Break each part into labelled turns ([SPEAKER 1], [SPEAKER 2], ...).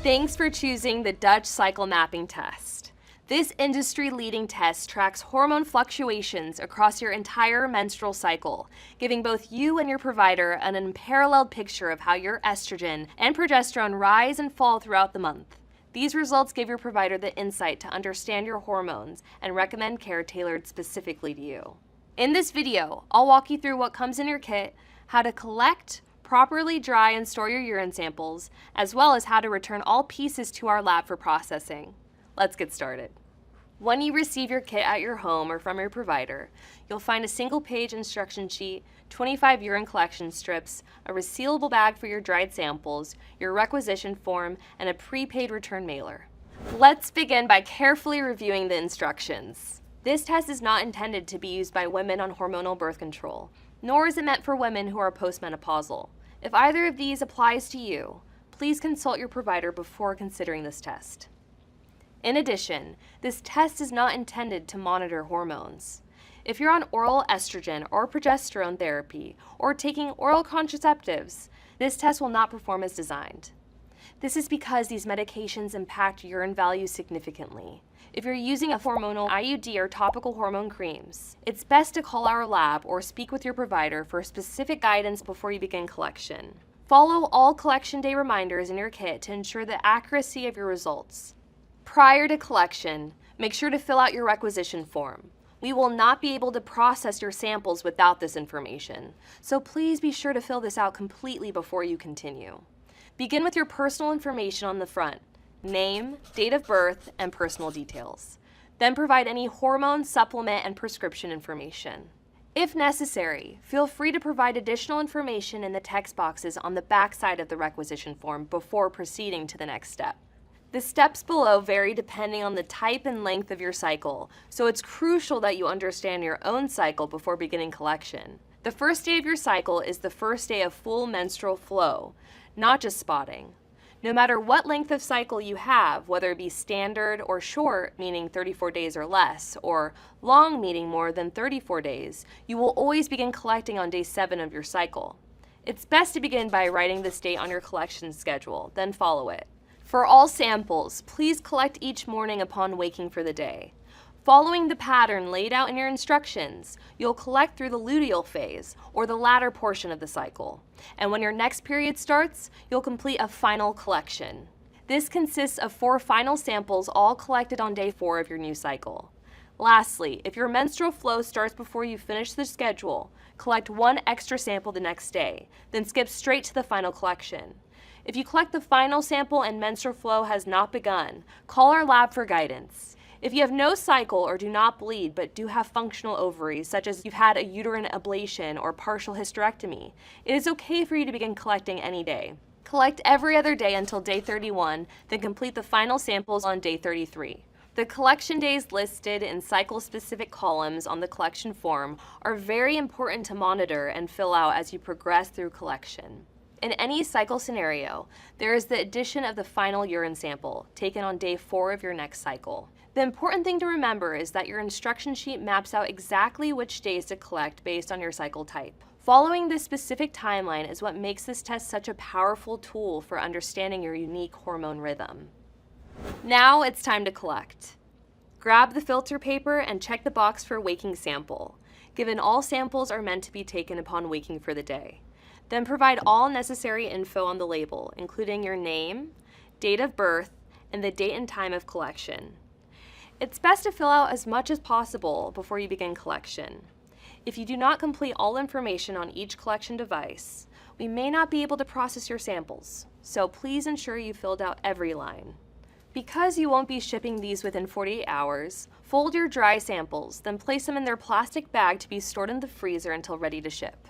[SPEAKER 1] Thanks for choosing the Dutch Cycle Mapping Test. This industry-leading test tracks hormone fluctuations across your entire menstrual cycle, giving both you and your provider an unparalleled picture of how your estrogen and progesterone rise and fall throughout the month. These results give your provider the insight to understand your hormones and recommend care tailored specifically to you. In this video, I'll walk you through what comes in your kit, how to collect, properly dry and store your urine samples, as well as how to return all pieces to our lab for processing. Let's get started. When you receive your kit at your home or from your provider, you'll find a single-page instruction sheet, 25 urine collection strips, a resealable bag for your dried samples, your requisition form, and a prepaid return mailer. Let's begin by carefully reviewing the instructions. This test is not intended to be used by women on hormonal birth control, nor is it meant for women who are postmenopausal. If either of these applies to you, please consult your provider before considering this test. In addition, this test is not intended to monitor hormones. If you're on oral estrogen or progesterone therapy or taking oral contraceptives, this test will not perform as designed. This is because these medications impact urine values significantly. If you're using a hormonal IUD or topical hormone creams, it's best to call our lab or speak with your provider for specific guidance before you begin collection. Follow all collection day reminders in your kit to ensure the accuracy of your results. Prior to collection, make sure to fill out your requisition form. We will not be able to process your samples without this information, so please be sure to fill this out completely before you continue. Begin with your personal information on the front: name, date of birth, and personal details. Then provide any hormone, supplement, and prescription information. If necessary, feel free to provide additional information in the text boxes on the back side of the requisition form before proceeding to the next step. The steps below vary depending on the type and length of your cycle, so it's crucial that you understand your own cycle before beginning collection. The first day of your cycle is the first day of full menstrual flow, not just spotting. No matter what length of cycle you have, whether it be standard or short, meaning 34 days or less, or long, meaning more than 34 days, you will always begin collecting on day 7 of your cycle. It's best to begin by writing this date on your collection schedule, then follow it. For all samples, please collect each morning upon waking for the day. Following the pattern laid out in your instructions, you'll collect through the luteal phase, or the latter portion of the cycle. And when your next period starts, you'll complete a final collection. This consists of 4 final samples all collected on day 4 of your new cycle. Lastly, if your menstrual flow starts before you finish the schedule, collect 1 extra sample the next day, then skip straight to the final collection. If you collect the final sample and menstrual flow has not begun, call our lab for guidance. If you have no cycle or do not bleed but do have functional ovaries, such as you've had a uterine ablation or partial hysterectomy, it is okay for you to begin collecting any day. Collect every other day until day 31, then complete the final samples on day 33. The collection days listed in cycle-specific columns on the collection form are very important to monitor and fill out as you progress through collection. In any cycle scenario, there is the addition of the final urine sample, taken on day 4 of your next cycle. The important thing to remember is that your instruction sheet maps out exactly which days to collect based on your cycle type. Following this specific timeline is what makes this test such a powerful tool for understanding your unique hormone rhythm. Now it's time to collect. Grab the filter paper and check the box for waking sample, given all samples are meant to be taken upon waking for the day. Then provide all necessary info on the label, including your name, date of birth, and the date and time of collection. It's best to fill out as much as possible before you begin collection. If you do not complete all information on each collection device, we may not be able to process your samples, so please ensure you filled out every line. Because you won't be shipping these within 48 hours, fold your dry samples, then place them in their plastic bag to be stored in the freezer until ready to ship.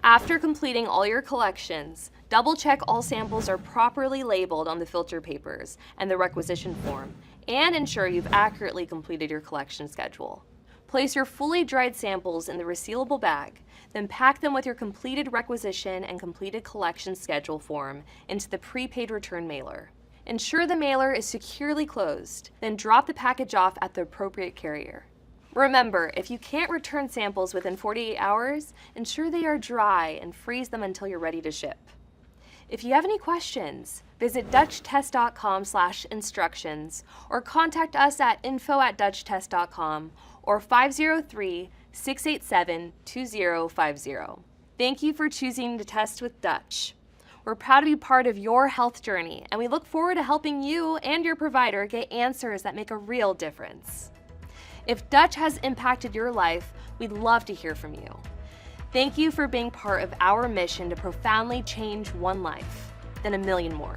[SPEAKER 1] After completing all your collections, double-check all samples are properly labeled on the filter papers and the requisition form, and ensure you've accurately completed your collection schedule. Place your fully dried samples in the resealable bag, then pack them with your completed requisition and completed collection schedule form into the prepaid return mailer. Ensure the mailer is securely closed, then drop the package off at the appropriate carrier. Remember, if you can't return samples within 48 hours, ensure they are dry and freeze them until you're ready to ship. If you have any questions, visit dutchtest.com/instructions or contact us at info@dutchtest.com or 503-687-2050. Thank you for choosing to test with Dutch. We're proud to be part of your health journey, and we look forward to helping you and your provider get answers that make a real difference. If Dutch has impacted your life, we'd love to hear from you. Thank you for being part of our mission to profoundly change one life, then a million more.